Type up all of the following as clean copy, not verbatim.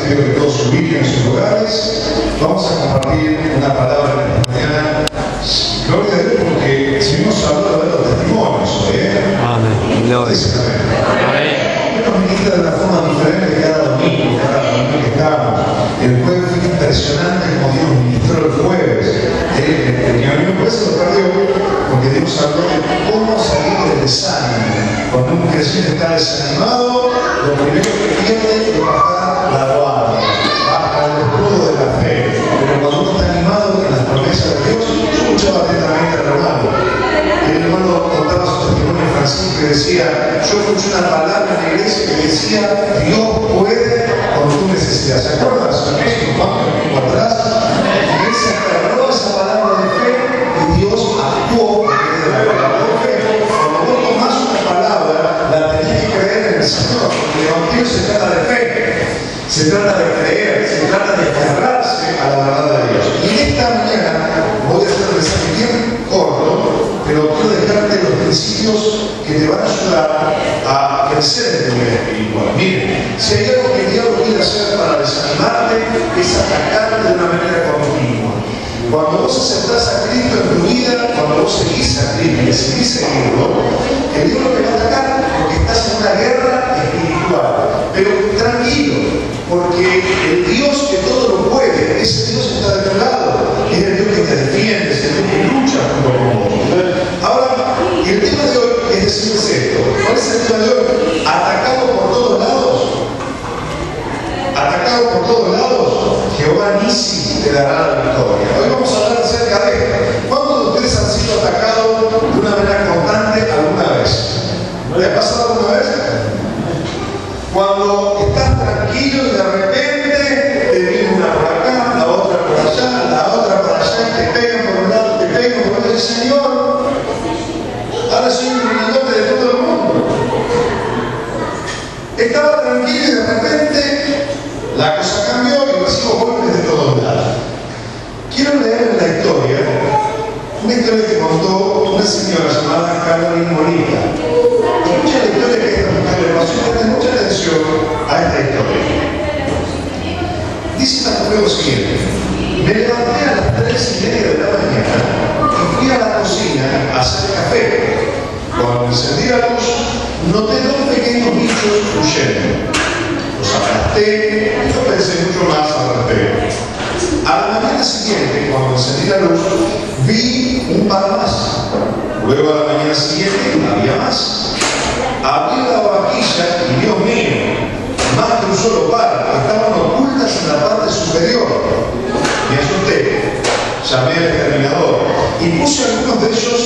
pido que todos se ubiquen en sus lugares. Vamos a compartir una palabra en esta mañana. Gloria a Dios, porque seguimos hablando de los testimonios. Amén. Gloria. Amén. Nos ministra de una forma diferente cada domingo que estamos. El jueves fue impresionante como Dios ministró el jueves. Mi amigo jueves se lo perdió porque Dios habló de cómo salir del desánimo. Cuando un creyente está desanimado, lo primero que pierde es bajar la guardia, baja el escudo de la fe. Pero cuando uno está animado en las promesas de Dios, yo escuchaba atentamente al hermano. El hermano contaba su testimonio en Francisco y decía: yo escuché una palabra en la iglesia que decía Dios puede con tu necesidad. ¿Se acuerdan? Hace unos tiempo atrás, la iglesia agarró esa palabra de fe y Dios actuó en la palabra de fe. Cuando vos tomás una palabra, la tenés que creer en el Señor, porque el evangelio se trata de fe, se trata de creer, se trata de aferrarse a la verdad de Dios. Y en esta mañana voy a hacer un mensaje bien corto, pero quiero dejarte los principios que te van a ayudar a crecer en tu vida espiritual. Miren, si hay algo que el diablo quiere hacer para desanimarte, es atacarte de una manera continua. Cuando vos aceptás a Cristo en tu vida, cuando vos seguís a Cristo y decidís seguirlo, el diablo te va a atacar porque estás en una guerra espiritual. Pero tranquilo, porque el Dios que todo lo puede, ese Dios está de tu lado, es el Dios que te defiende, es el Dios que lucha junto con vos. Ahora, el tema de hoy es decirles esto. ¿Cuál es el tema de hoy? Atacado por todos lados. Atacado por todos lados, Jehová Nisi te dará la victoria. Hoy vamos a hablar acerca de esto. ¿Cuántos de ustedes han sido atacados de una manera constante alguna vez? ¿No le ha pasado alguna vez? Cuando estás tranquilo y de repente te viene una por acá, la otra por allá, la otra por allá, y te pegan por un lado, te pegan por otro, y dices: Señor, ahora soy un grandote de todo el mundo. Estaba tranquilo y de repente la cosa cambió y recibo golpes de todos lados. Quiero leer la historia, una historia que contó una señora llamada Carolina Molina. Escucha la historia que esta mujer le pasó y presta mucha atención a esta historia. Dice esta mujer lo siguiente: me levanté a las 3:30 de la mañana y fui a la cocina a hacer café. Cuando encendí la luz, noté dos pequeños bichos huyendo. Los aplasté y no pensé mucho más al respecto. A la mañana siguiente, cuando encendí la luz, vi un par más. Luego a la mañana siguiente había más. Abrí la vajilla y Dios mío, más que un solo par, estaban ocultas en la parte superior. Me asusté, llamé al exterminador y puse algunos de ellos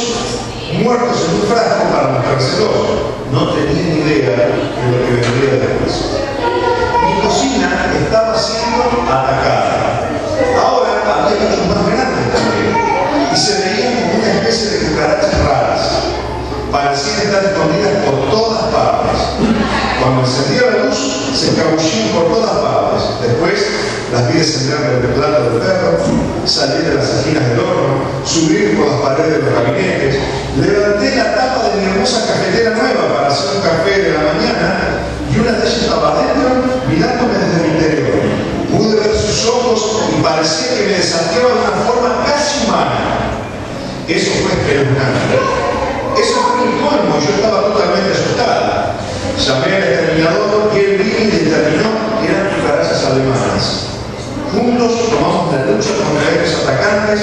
muertos en un frasco para mostrárselos. No tenía ni idea de lo que vendría después. Mi cocina estaba siendo atacada. Ahora había bichos más grandes también y se veían como una especie de cucarachas raras. Parecían estar escondidas por todas partes. Cuando encendía la luz, se escabullían por todas partes. Después las vi descender del plato del perro, salir de las esquinas del horno, subir por las paredes de los gabinetes. Levanté la tapa de mi hermosa cafetera nueva para hacer un café de la mañana y una de ellas estaba adentro mirándome desde el interior. Pude ver sus ojos y parecía que me desafiaba de una forma casi humana. Eso fue espeluznante. Eso fue el colmo, yo estaba totalmente asustada. Llamé al exterminador y él vino y determinó que eran cucarachas alemanas. Juntos tomamos la lucha contra estos atacantes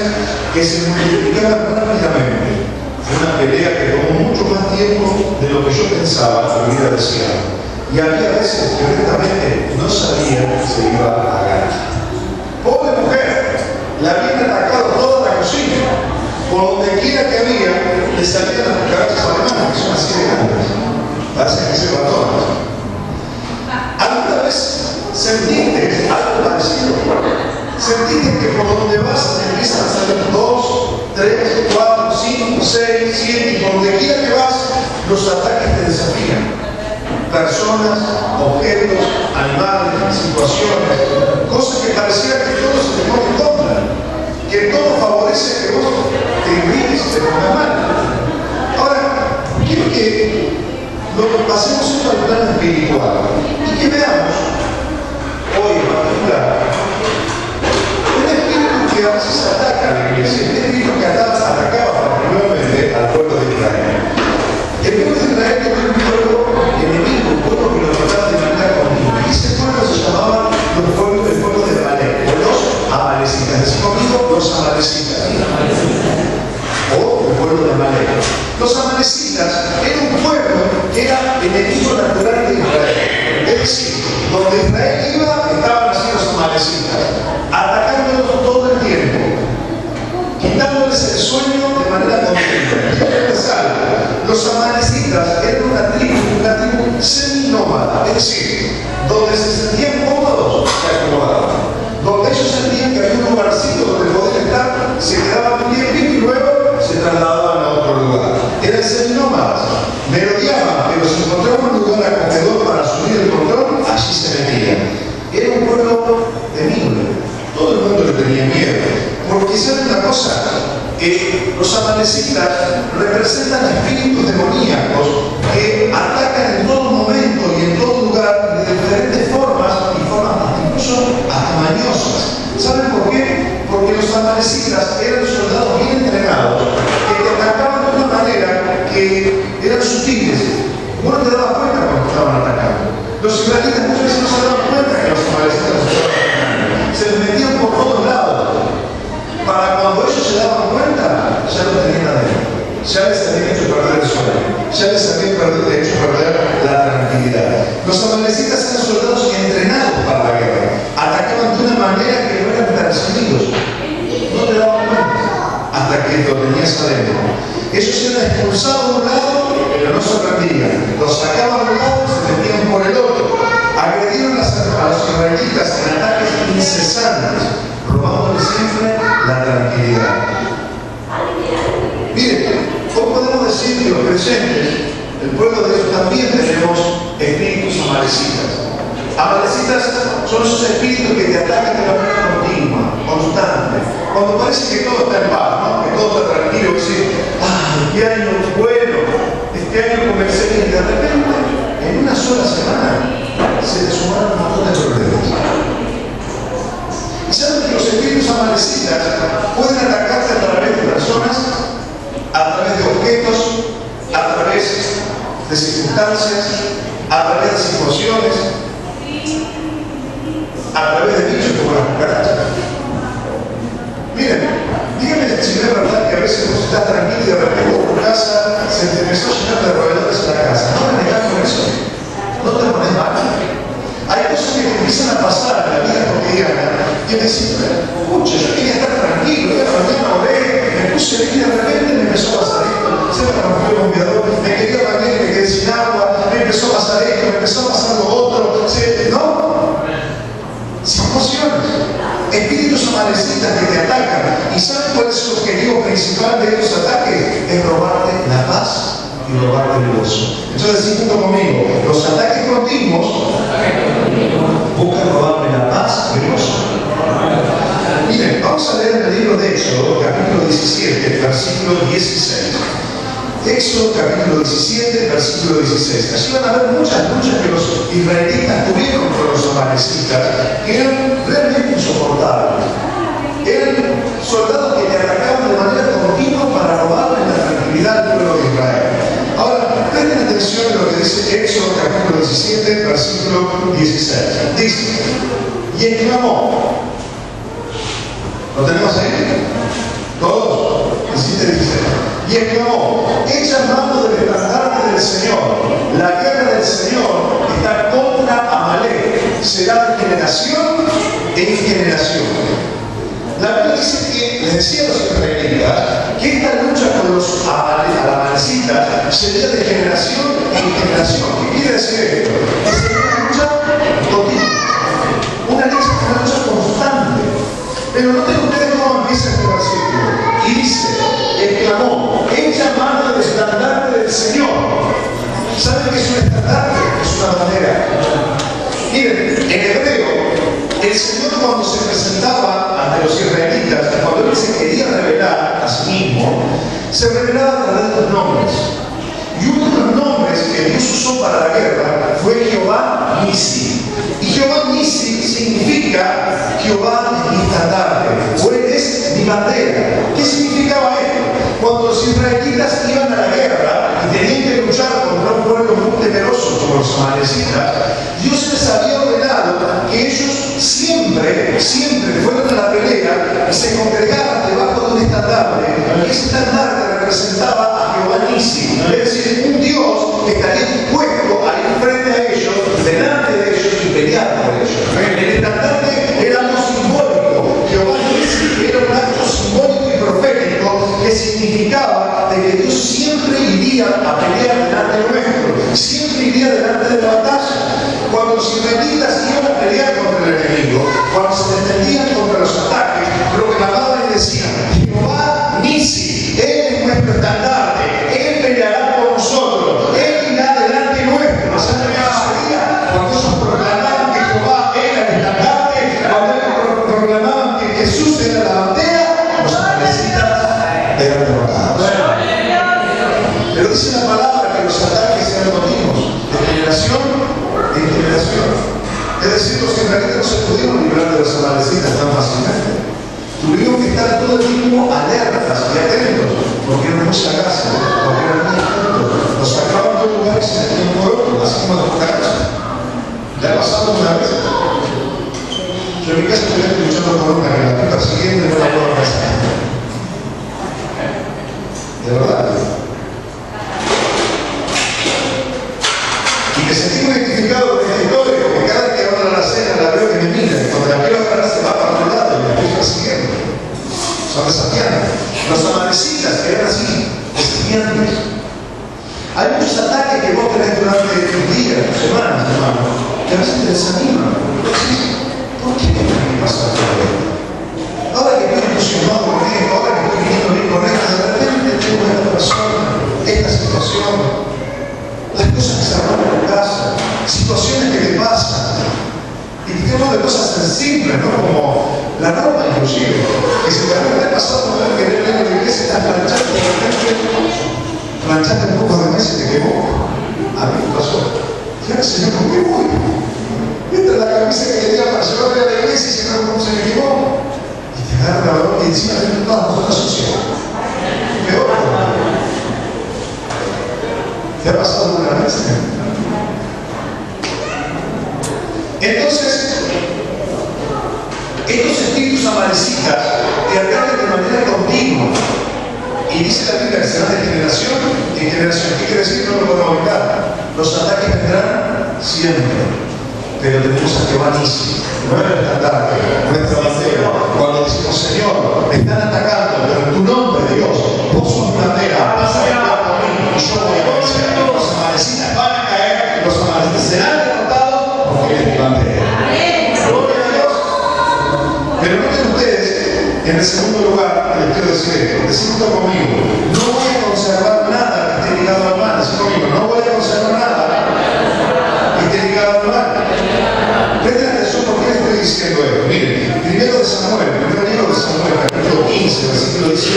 que se multiplicaban rápidamente. Fue una pelea que tomó mucho más tiempo de lo que yo pensaba que hubiera deseado. Y había veces que honestamente no sabía si iba a ganar. Pobre mujer, la habían atacado toda la cocina. Por donde quiera que había, le salían las cucarachas alemanas, que son así de grandes. Parecen que se ratones. ¿Alguna vez sentiste algo parecido? ¿Sentiste que por donde vas te empiezan a salir 2, 3, 4, 5, 6, 7 y por donde quiera que vas, los ataques te desafían? Personas, objetos, animales, situaciones, cosas que pareciera que todo se te pone en contra, que todo favorece que vos te irrites y te pongas mal. Ahora, quiero que lo pasemos esto al plano espiritual y que veamos hoy, ahí iba, estaban así los amalecitas, atacándolos todo el tiempo, quitándoles el sueño de manera continua. Los amalecitas eran una tribu seminómada, es decir, donde se sentían cómodos, se acomodaban. Donde ellos sentían que había un lugarcito donde podían estar, se quedaban un tiempito y luego se trasladaban a otro lugar. Eran seminómadas, merodeaban, pero si encontraban un lugar acogedor para asumir el control, allí se metían. Era un pueblo temible, todo el mundo le tenía miedo. Porque ¿saben una cosa? Los amalecitas representan espíritus demoníacos que atacan en todo momento y en todo lugar de diferentes formas y formas incluso hasta mañosas. ¿Saben por qué? Porque los amalecitas eran soldados bien entrenados que te atacaban de una manera que eran sutiles. Uno te daba cuenta cuando estaban atacando. Los israelitas muchas veces no se daban cuenta que los amalecitas los estaban atacando. Se les metían por todos lados. Para cuando ellos se daban cuenta, ya lo tenían adentro. Ya les habían hecho perder el sueño. Ya les habían hecho perder la tranquilidad. Los amalecitas eran soldados entrenados para la guerra. Atacaban de una manera que no eran percibidos. No te daban cuenta hasta que lo tenías adentro. Ellos eran expulsados de un lado, pero no se rendían. Los sacaban de un lado y se metían por el otro. Agredieron a los israelitas en ataques incesantes, robándoles siempre la tranquilidad. Miren, hoy podemos decir que los creyentes, el pueblo de Dios, también tenemos espíritus amalecitas. Amalecitas son esos espíritus que te atacan de manera continua, constante. Cuando parece que todo está en paz, ¿no? Que todo está tranquilo, que sí, ¡ay, qué año bueno! Este año comencé bien, y de repente, en una sola semana, se le sumaron un montón de problemas. ¿Y saben que los espíritus amalecitas pueden atacarte a través de personas, a través de objetos, a través de circunstancias, a través de situaciones, a través de bichos como las cucarachas? Miren, díganme si no es verdad que a veces vos estás tranquilo y de repente en tu casa se te empezó a llenar de roedores en la casa. ¿No me negás con eso? ¿No te pones mal? Hay cosas que te empiezan a pasar en la vida cotidiana y te decís, pucha, yo quería estar tranquilo, ya mañana oré, me puse bien y de repente me empezó a pasar esto, se me rompió el bombeador, me quería bañar y me quedé sin agua, me empezó a pasar esto, me empezó a pasar lo otro, ¿no? Situaciones, espíritus amalecitas que te atacan. ¿Y saben cuál es el objetivo principal de estos ataques? Es robarte la paz y robarte el gozo. Entonces, decís junto conmigo, los ataques continuos buscan robarme la paz y el gozo. Miren, vamos a leer el libro de Éxodo, capítulo 17, versículo 16. Éxodo capítulo 17, versículo 16. Allí van a ver muchas luchas que los israelitas tuvieron con los amalecitas, que eran realmente insoportables. Eran soldados que te atacaban de manera continua para robarle la tranquilidad al pueblo de Israel. Ahora, presten atención a lo que dice Éxodo capítulo 17, versículo 16. Dice, y exclamó, ¿lo tenemos ahí? ¿Todos? 17, 16. Y exclamó, echa mano del estandarte del Señor. La guerra del Señor está contra Amalek. Será de generación en generación. La Biblia dice que, les decía a los israelitas, que esta lucha con los amalecitas sería de generación en generación. ¿Qué quiere decir esto? Que sería una lucha continua. Una lucha constante. Pero noten ustedes cómo empieza este versículo. Y dice, exclamó, echa mano del estandarte del Señor. ¿Saben qué es un estandarte? Es una bandera. Miren, en hebreo, el Señor cuando se presentaba ante los israelitas, cuando Él se quería revelar a sí mismo, se revelaba a través de los nombres. Y uno de los nombres que Dios usó para la guerra fue Jehová Nisi. Y Jehová Nisi significa Jehová es mi estandarte, o Él es mi bandera. ¿Qué significaba esto? Cuando los israelitas iban a la guerra y tenían que luchar contra un pueblo muy temeroso como los amalecitas, Dios les había ordenado que ellos siempre fueran a la pelea y se congregaran debajo de un estandarte. Y ese estandarte representaba a Jehová Nisi, es decir, un Dios que estaría dispuesto a ir frente a ellos, delante de ellos y pelear por ellos. cuando los israelitas iban a pelear contra el enemigo, cuando se defendían contra los ataques, proclamaban y decían: Jehová Nisi, Él es nuestro estandarte, Él peleará por nosotros, Él irá delante nuestro. ¿Saben qué sucedía? Cuando ellos proclamaban que Jehová era el estandarte, cuando ellos proclamaban que Jesús era la bandera, los amalecitas eran derrotados. Pero dice la palabra que los ataques eran continuos, de generación en generación. Es decir, los israelitas no se pudieron librar de los amalecitas tan fácilmente. Tuvieron que estar todo el tiempo alertas y atentos, porque eran muy sagaces, porque eran muy atentos. Los sacaban de un lugar y se metían por otro, así como los caras. ¿Le ha pasado una vez? Yo en mi casa estoy luchando por una que la estoy persiguiendo y no la puedo arrestar. De verdad. Y me sentí muy identificado con esta historia, porque cada vez que abro la cena la veo que me mira, y cuando la quiero agarrar se va para otro lado y la estoy persiguiendo. Son desafiantes. Los amalecitas eran así, desafiantes. Hay muchos ataques que vos tenés durante tus días, tus semanas, hermano, que a veces te desaniman. ¿Por qué me pasa todo esto? Ahora que estoy entusiasmado con esto, ahora que estoy viniendo bien con esto, de repente tengo esta persona, esta situación, las cosas que se arman en casa, situaciones que te pasan. Y te hablo de cosas tan simples, ¿no? Como la ropa, inclusive. Que si te ha pasado por querer ir a la iglesia, estás planchando, de repente planchaste un poco de maíz y te quemó. A mí me pasó. Y ahora, Señor, ¿con qué voy? Esta es la camisa que quería para llevarme a la iglesia y Señor, ¿cómo se me quemó? Y te agarra la ropa y encima te todas las cosas sucias. Peor. ¿Te ha pasado alguna vez? Entonces, estos espíritus amalecitas te atacan de manera continua. Y dice la Biblia que serán de generación en generación. ¿Qué quiere decir? No lo puedo aumentar. Los ataques vendrán siempre. Pero tenemos a Jehová Nisi, nuestro estandarte, nuestra bandera. Cuando decimos, Señor, me están atacando, pero en tu nombre, Dios, vos sos mi bandera, vas a pelear por mí y yo voy a vencer. Los amalecitas van a caer, los amalecitas serán derrotados porque es mi bandera. Gloria a Dios. Pero noten ustedes, en el segundo lugar, les quiero decir esto, decirlo conmigo, no voy a conservar nada que esté ligado al mal. Decir conmigo, no voy a conservar nada que esté ligado al mal. Presten atención por qué les estoy diciendo esto. Miren, primero de Samuel, primer libro de Samuel, capítulo 15, versículo 18.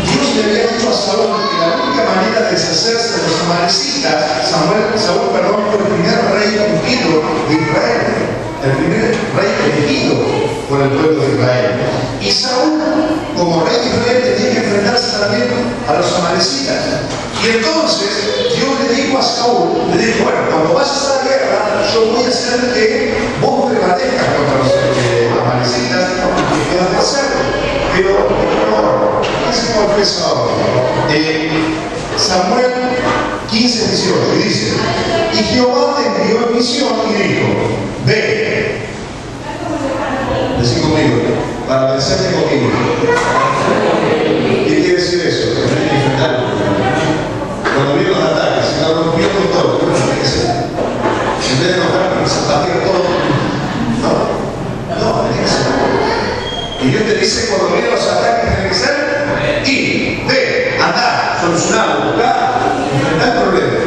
Dios le había dicho a Saúl que la única manera de deshacerse de los amalecitas, Saúl fue el primer rey ungido de Israel, el primer rey elegido por el pueblo de Israel. Y Saúl, como rey de Israel, tenía que enfrentarse también a los amalecitas. Y entonces Dios le dijo a Saúl, le dijo, bueno, cuando vayas a la guerra, yo voy a hacer que vos prevalezcas contra los amalecitas y que puedas vencerlo. Pero, ¿qué se confesa ahora? Samuel 15, 18, y dice, y Jehová te envió en misión y dijo, ve, decí conmigo, para vencerte conmigo. ¿Qué quiere decir eso? Que tenés que enfrentar. Cuando vienen los ataques, si no rompió con todo, ¿qué tiene que hacer? En vez de enojar, se zapatea todo. No, tiene que ser. Y Dios te dice, cuando vienen los ataques, tiene que ser ir, ve, andar, solucionar, buscar, enfrentar el problema.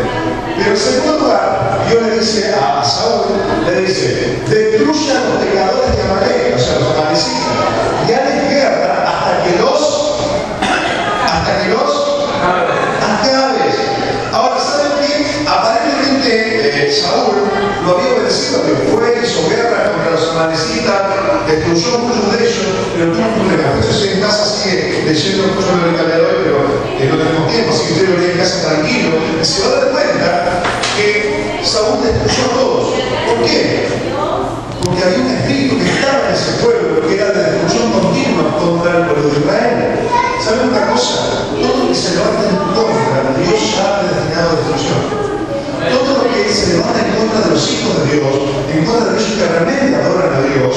Pero en segundo lugar, Dios le dice a Saúl, le dice, destruye a los pecadores de Amalek, o sea, los amalecitas, y hazles guerra hasta que los acabes. Ahora, ¿saben qué? Aparentemente Saúl lo había obedecido a Dios, fue, hizo guerra contra los amalecitas, destruyó muchos de ellos, pero tuvo problemas. Entonces en casa sigue leyendo mucho lo del hoy, pero no tenemos tiempo, así que usted lo lee en casa tranquilo, y se va a dar cuenta que Saúl destruyó a todos. ¿Por qué? Porque había un espíritu que estaba en ese pueblo, que era de destrucción continua contra el pueblo de Israel. ¿Saben una cosa? Todo lo que se levanta en tu contra, Dios ya ha destinado a destrucción. Todo lo que se levanta en contra de los hijos de Dios, en contra de ellos que realmente adoran a Dios,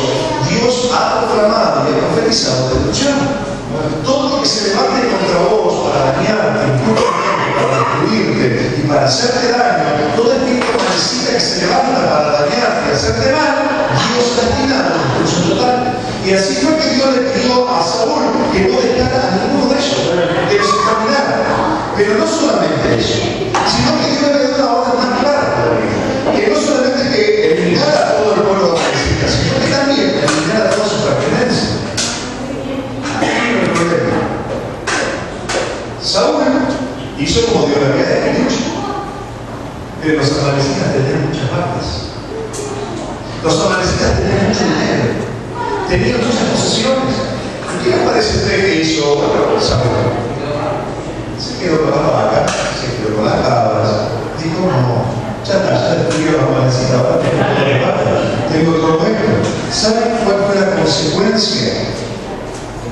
Dios ha proclamado y ha profetizado destrucción. Todo lo que se levante contra vos para dañarte, para destruirte y para hacerte daño, toda esta manecita que se levanta para dañarte y hacerte mal, Dios castiga a la destrucción total. Y así fue que Dios le pidió a Saúl que no dejara a ninguno de ellos, que los exterminara. Pero no solamente eso, sino que Dios le dio una orden más clara todavía, que no solamente que eliminara a todo el pueblo de Palestina, sino que también eliminara toda su pertenencia. Saúl hizo como Dios le había dicho, pero los amalecitas tenían muchas vacas, los amalecitas tenían mucho dinero, tenían muchas posesiones. ¿Qué les parece a usted que hizo Saúl? Se quedó con las vacas, se quedó con las cabras, dijo no, ya está, ya destruyó las amalecitas, ahora tengo todo esto. ¿Saben cuál fue la consecuencia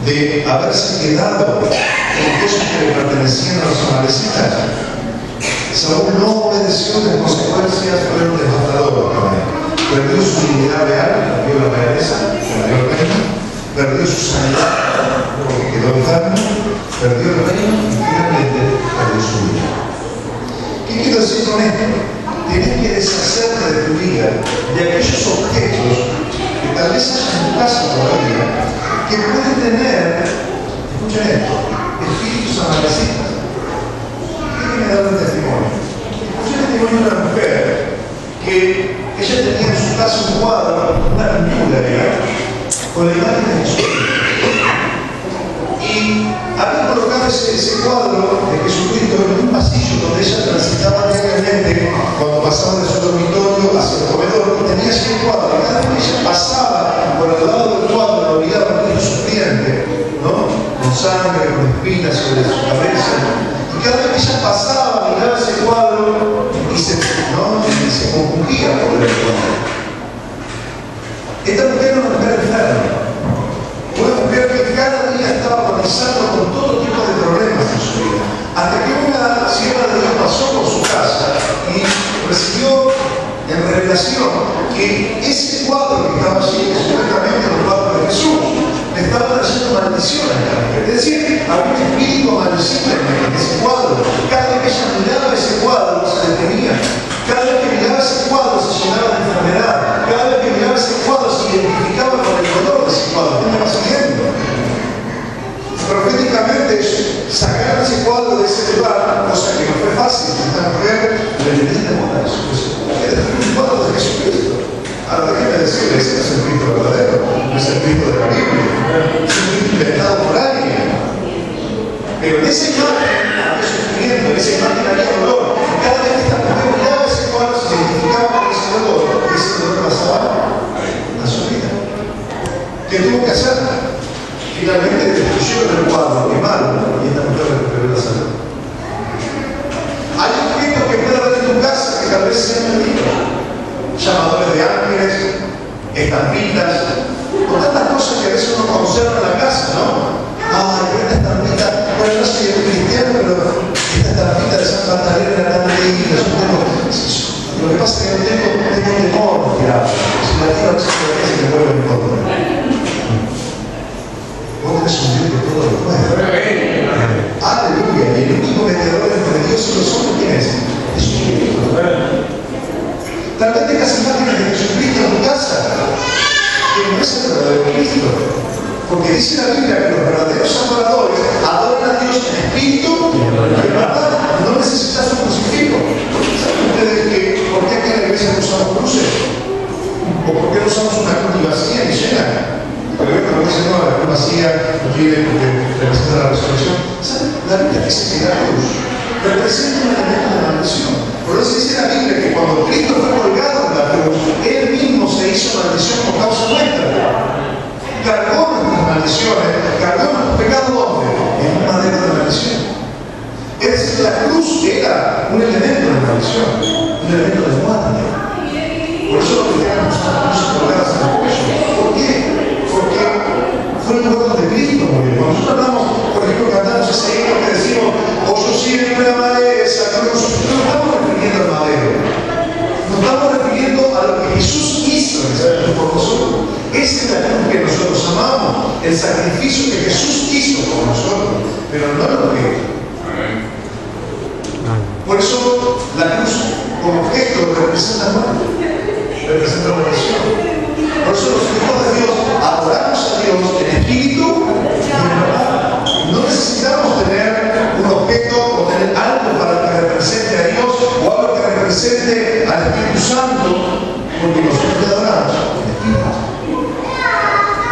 de haberse quedado con cosas que le pertenecían a los amalecitas? Saúl no obedeció, las consecuencias fueron devastadoras para él. Perdió su dignidad real, perdió la realeza, perdió el reino, perdió su sanidad, porque quedó enfermo, perdió el reino y finalmente perdió su vida. ¿Qué quiero decir con esto? Tienes que deshacerte de tu vida de aquellos objetos que tal vez hayas en tu casa todavía, que pueden tener, escuchen esto, espíritus amalecitas. Déjenme dar un testimonio. Escuché el testimonio de una mujer que ella tenía en su casa un cuadro, una pintura, con la imagen de Jesucristo. Y había colocado ese cuadro de Jesucristo en un pasillo donde ella transitaba diariamente cuando pasaba de su dormitorio hacia el comedor. Tenía ese cuadro y cada vez que ella pasaba por el lado del cuadro la veía a un niño sufriente, ¿no? Con sangre, con espinas sobre su cabeza. Y cada vez que ella pasaba, miraba ese cuadro y se compungía por el cuadro. Esta mujer era una mujer enferma. Una mujer que cada día estaba pasando con todo tipo de problemas en su vida. Hasta que una sierva de Dios pasó por su casa y recibió en revelación que ese cuadro que estaba allí, que supuestamente era el cuadro de Jesús, le estaba trayendo maldición a esta mujer. Es decir, había un espíritu maldicible en ese cuadro. Cada vez que ella miraba ese cuadro, se detenía. Cada vez que miraba ese cuadro, se llenaba de enfermedad. Cada vez que miraba ese cuadro, se identificaba con el color de ese cuadro. ¿Qué me va siguiendo? Proféticamente sacaron ese cuadro de ese lugar, cosa que no fue fácil. Esta mujer le tenía temor a Jesucristo. Era un cuadro de Jesucristo. Ahora déjeme decirle, ese no es el Cristo verdadero, no es el Cristo de la Biblia, es un Cristo inventado por alguien. Pero en esa imagen había sufrimiento, en esa imagen había dolor. Cada vez que esta mujer miraba ese cuadro, se identificaba con ese dolor, y ese dolor pasaba a su vida. ¿Qué tuvo que hacer? Finalmente destruyeron el cuadro, quemaron, y esta mujer recuperó la salud. Hay objetos que puede haber en tu casa que tal vez sean perdidos. Llamadores de ángeles, estampitas, con tantas cosas que a veces uno conserva en la casa, ¿no? Ay, esta estampita, bueno, yo no soy cristiano, pero esta estampita de San Magdalena era tan linda, yo tengo. Lo que pasa es que no tengo temor de tirarla. Si la tiro, a veces se me vuelve en contra. Vos tenés un Dios que todo lo puede. Aleluya. Y el único mediador entre Dios y los hombres, ¿quién es? Jesucristo. Tal vez tengas imágenes de Jesucristo en tu casa, que no es el verdadero Cristo. Porque dice la Biblia que los verdaderos adoradores adoran a Dios en espíritu y en verdad. No necesitas un crucifijo. ¿Saben ustedes por qué aquí en la iglesia no usamos cruces? ¿O por qué no usamos una cruz vacía y llena? Pero esto lo dice, no, la cruz vacía no tiene porque representa la resurrección. ¿Saben? La Biblia dice que la cruz representa un elemento de maldición. Por eso dice la Biblia que cuando Cristo fue colgado en la cruz, Él mismo se hizo maldición por causa nuestra. Cargó nuestras maldiciones, cargó nuestros pecados, ¿dónde? En un madero de maldición. Es decir, la cruz era un elemento de maldición, un elemento de muerte. Por eso lo que tenemos son las cruces colgadas en el cuello. ¿Por qué? Porque fue el cuerpo de Cristo murió. Cuando nosotros hablamos, por ejemplo, cantamos ese himno que decimos, oh yo siempre amaré esa cruz, no estamos refiriendo al madero. Nos estamos refiriendo a lo que Jesús hizo por nosotros. Esa es la cruz que nosotros amamos, el sacrificio que Jesús hizo por nosotros, pero no lo que Por eso la cruz como objeto representa muerte, representa oración. Por eso los hijos de Dios adoramos a Dios en espíritu y en verdad. No necesitamos tener un objeto o tener algo para que represente a Dios o algo que represente al Espíritu Santo, porque nosotros le adoramos en espíritu.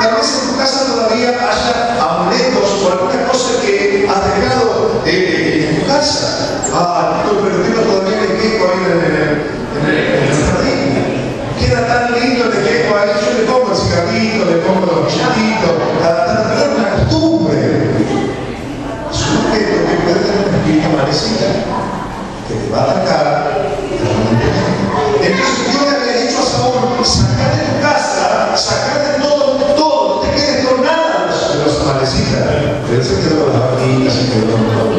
Tal vez en tu casa todavía haya amuletos o alguna cosa que has dejado en tu casa. Pero tengo todavía el quejo ahí en el jardín. Queda tan lindo el quejo ahí. Yo le pongo el cigarrito, le pongo los billetitos, pero es una costumbre. Es un objeto que puede tener un espíritu malecita que te va a atacar. Entonces Dios le había dicho a Saúl: sacad de tu casa, sacad de todo, no te quedes con nada de los amalecitas. Pero él se quedó con las vaquitas, se quedó con todo.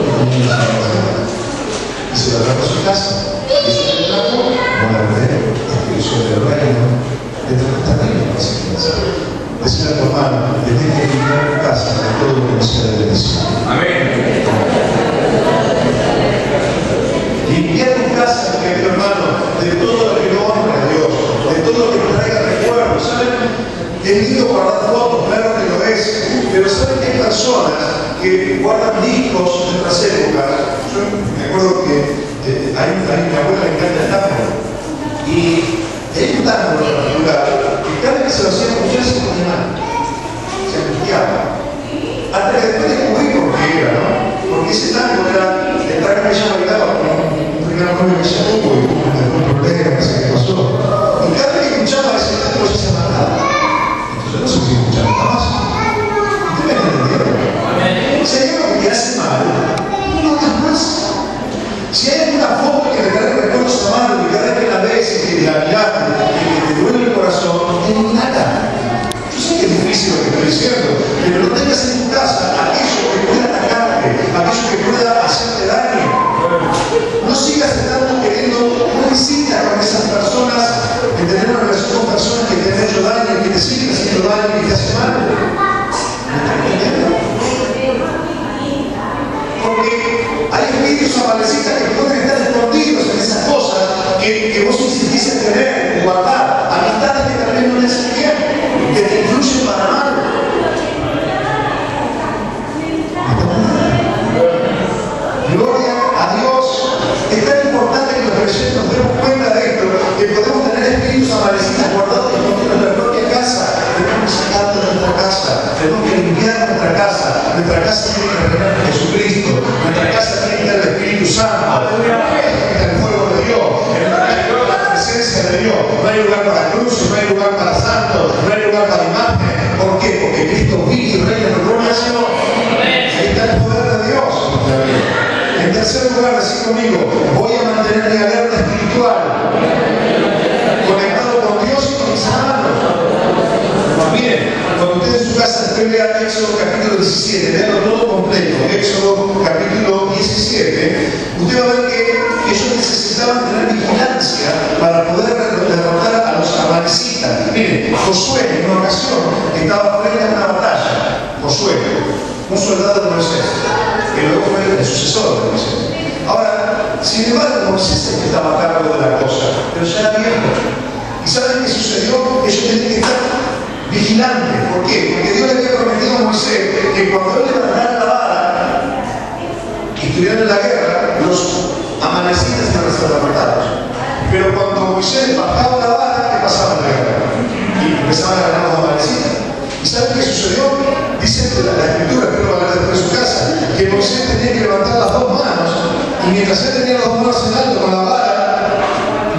Y se lo trajo a su casa. Y se le trajo muerte, destrucción del reino, de trajo terrible consecuencia. Decirle a tu hermano: le tienes que limpiar tu casa de todo lo que no sea de bendición. Amén. Limpiar tu casa, querido hermano, de todo lo que no honra a Dios, de todo lo que traiga recuerdos. ¿Saben? Es lindo guardar fotos, claro que lo es, pero ¿saben que hay personas que guardan discos de otras épocas? Yo me acuerdo que mi abuela le encanta el tango, y hay un tango en particular que cada vez que se lo hacía escuchar se ponía mal, se angustiaba. Hasta que después descubrí por qué era, ¿no? Porque ese tango era el tango que ella bailaba con un primer novio que ella tuvo y tuvo un problema, no sé qué pasó. Y cada vez que escuchaba ese tango ella se mataba. Entonces no sé si escuchaba nada más. ¿Ustedes me entendieron? Si hay algo que te hace mal, no lo hagas más. Si hay alguna foto que te trae recuerdos amados y cada vez que la ves y que la miraste y que te duele el corazón, eliminala. Yo sé que es difícil lo que estoy diciendo, pero no tengas en tu casa aquello que pueda atacarte, aquello que pueda hacerte daño. No sigas estando queriendo, no insistas con esas personas, en tener una relación con personas que te han hecho daño, que te siguen haciendo daño y que te hacen mal. ¿Me estás entendiendo? Porque hay espíritus amalecitas que pueden estar escondidos en esas cosas que vos insistís en tener, en guardar. Amistades que también no les hacen bien, que te influyen para mal. Gloria a Dios. Es tan importante que los creyentes nos demos cuenta de esto, que podemos tener espíritus amalecitas guardados en nuestra propia casa. Tenemos que sacar de nuestra casa, tenemos que limpiar nuestra casa. Nuestra casa tiene que tener a Jesucristo, nuestra casa tiene que tener el Espíritu Santo, el fuego de Dios, la presencia de Dios. No hay lugar para cruces, no hay lugar para santos, no hay lugar para imágenes. ¿Por qué? Porque Cristo vive y reina en gloria al Señor. Ahí está el poder de Dios. En tercer lugar, decir conmigo: voy a mantener mi alerta espiritual, conectado con Dios y con mis hermanos. Miren, cuando ustedes en su casa estén lean Éxodo capítulo 17, leanlo todo completo, Éxodo capítulo 17, usted va a ver que ellos necesitaban tener vigilancia para poder derrotar a los amalecitas. Miren, Josué en una ocasión estaba frente a una batalla. Josué, un soldado de Moisés, que luego fue el sucesor de Moisés. Ahora, sin embargo, Moisés es el que estaba a cargo de la cosa, pero ya era viejo. ¿Y saben qué sucedió? Ellos tenían que estar vigilantes. ¿Por qué? Porque Dios le había prometido a Moisés que cuando él levantara la vara y estuvieran en la guerra, los amalecitas iban a ser derrotados. Pero cuando Moisés bajaba la vara, ¿qué pasaba en la guerra? Y empezaban a ganar los amalecitas. ¿Y saben qué sucedió? Dice la escritura, espero hablar después de su casa, que Moisés tenía que levantar las dos manos, y mientras él tenía las dos manos en alto con la vara,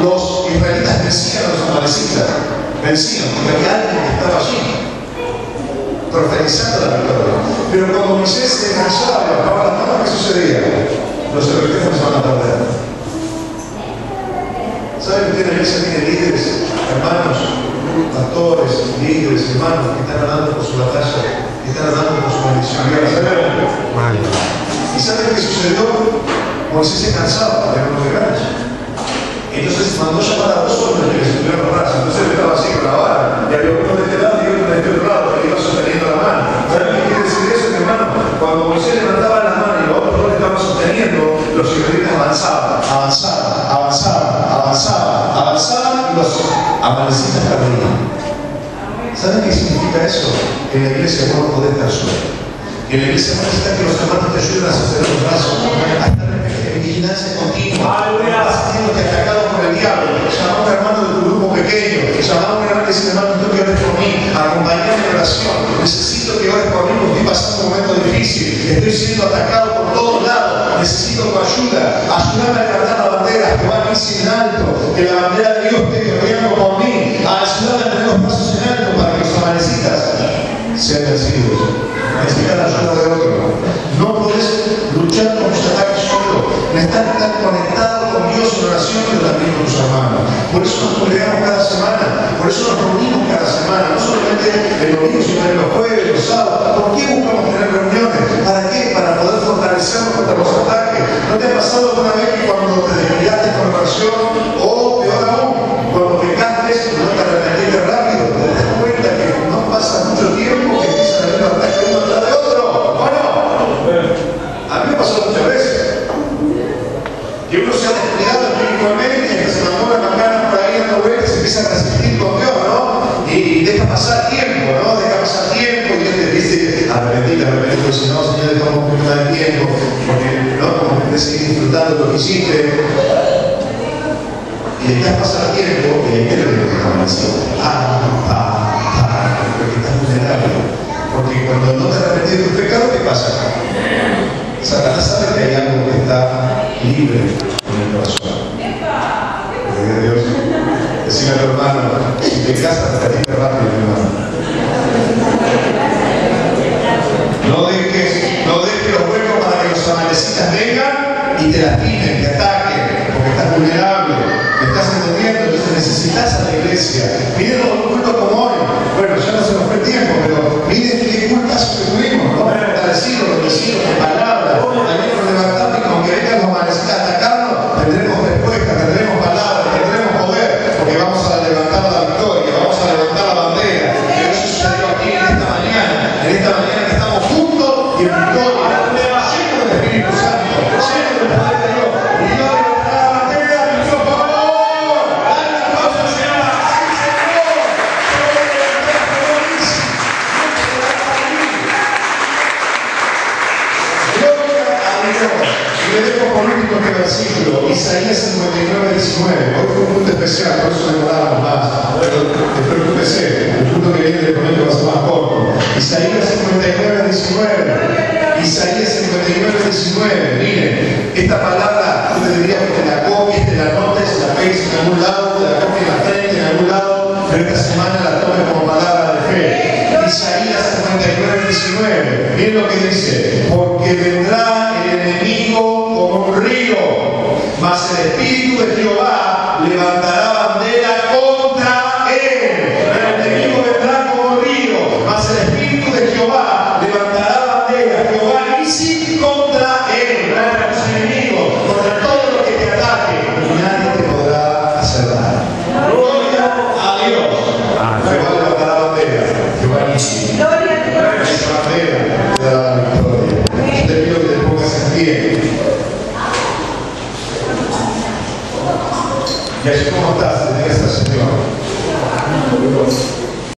los israelitas vencían a los amalecitas. Vencían, porque había alguien que estaba allí, profetizando la victoria. Pero cuando Moisés se cansaba y bajaba las manos, ¿qué sucedía? Los israelitas empezaban a perder. ¿Saben que la iglesia tiene líderes, hermanos, pastores, líderes, hermanos que están hablando por su batalla, que están hablando por su bendición? ¿Y saben qué sucedió? Moisés se cansaba de no llegar. Entonces mandó llamar a dos hombres que le estuvieron los brazos. Entonces él estaba así con la vara, y había uno de este lado y otro de este otro lado, que iba sosteniendo la mano. ¿Saben qué quiere decir eso, hermano? Cuando Moisés levantaba la mano y los otros dos estaban sosteniendo, los israelitas avanzaban. ¿Saben qué significa eso? Que en la iglesia vos no podés estar solo. En la iglesia necesitas que los hermanos te ayuden a sostener los brazos, a estar en vigilancia continua. Estás sintiéndote atacado por el diablo. Llama a un hermano de tu grupo pequeño, llama a un hermano que dice, hermano, tú que ores por mí, acompañame en oración. Necesito que ores por mí porque estoy pasando un momento difícil. Estoy siendo atacado por todos lados. Necesito tu ayuda. Ayúdame a levantar la bandera, que va a irse en alto, que la bandera de Dios esté corriendo por mí. Ayúdame a tener los brazos en alto para que los amanecitas sean vencidos. Necesitas la ayuda de otro. No podés luchar con tus ataques solo. Necesitas estar conectado con Dios en oración, pero también con tus hermanos. Por eso nos congregamos cada semana. Por eso nos reunimos cada semana. No solamente el domingo, sino en los jueves, los sábados. ¿Por qué buscamos tener reuniones? ¿Para qué? Para poder fortalecernos contra los ataques. ¿No te ha pasado alguna vez que cuando te desviaste con oración, o peor aún, cuando pecaste y no te arrepentiste rápido, te das cuenta que no pasa mucho tiempo que empiezan a haber ataques uno tras de otro? Bueno, a mí me pasó muchas veces. Que uno se ha descuidado espiritualmente y hasta se mandó una macana por ahí dando vueltas y se empieza a resistir con Dios, ¿no? Y deja pasar tiempo, ¿no? Deja pasar tiempo y Dios te dice, arrepentite, pues si no, Señor, dejamos un poquito de tiempo, porque no, como que te seguir disfrutando de lo que hiciste. Y dejas pasar tiempo y ahí te lo que está amaneciendo. Porque estás vulnerable. Porque cuando no te arrepentis de tus pecados, ¿qué pasa? Satanás sabe que hay algo que está libre en el corazón. Gloria a Dios. Decime a tu hermano, si te casas, te arrepientes rápido, mi hermano. No dejes los huecos para que los amanecitas vengan y te lastimen, te ataquen, porque estás vulnerable. ¿Me estás entendiendo? Entonces necesitas a la iglesia. Miren los cultos como hoy. Bueno, ya no se nos fue el tiempo, pero miren qué cultazo que tuvimos, ¿no? Fortalecidos, bendecidos, con palabras. También nos levantamos y aunque vengan los amanecitas a atacarnos, tendremos respuesta, tendremos palabras, tendremos poder, porque vamos a levantar la victoria, vamos a levantar la bandera. Pero eso sucedió aquí en esta mañana que estamos juntos y en victoria, llenos del Espíritu Santo, llenos del poder de Dios. Y Dios levantará la bandera, mi Dios, por favor. Dale un aplauso al Señor. Y le dejo por último este versículo, Isaías 59, 19. Hoy fue un punto especial, por eso demorábamos más. Pero despreocúpese, el punto que viene del momento va a ser más corto. Isaías 59, 19. Isaías 59, 19. Miren, esta palabra, yo te diría que te la copies, te la notes, la pegues en algún lado, te la copies en la frente, en algún lado, pero esta semana la tomes como palabra de fe. Isaías 59, 19. Miren lo que dice. Porque vendrá el enemigo como un río, mas el Espíritu de Jehová levantará bandera contra él. El enemigo vendrá como un río, mas el Espíritu de Jehová levantará bandera. Jehová dice contra él, contra tus enemigos, contra todo lo que te ataque, y nadie te podrá hacer nada. Gloria a Dios. Jehová levantará bandera. Jehová dice. Esa bandera te dará la victoria. Yo te pido que te pongas en pie. Y así como estás, te digas al Señor.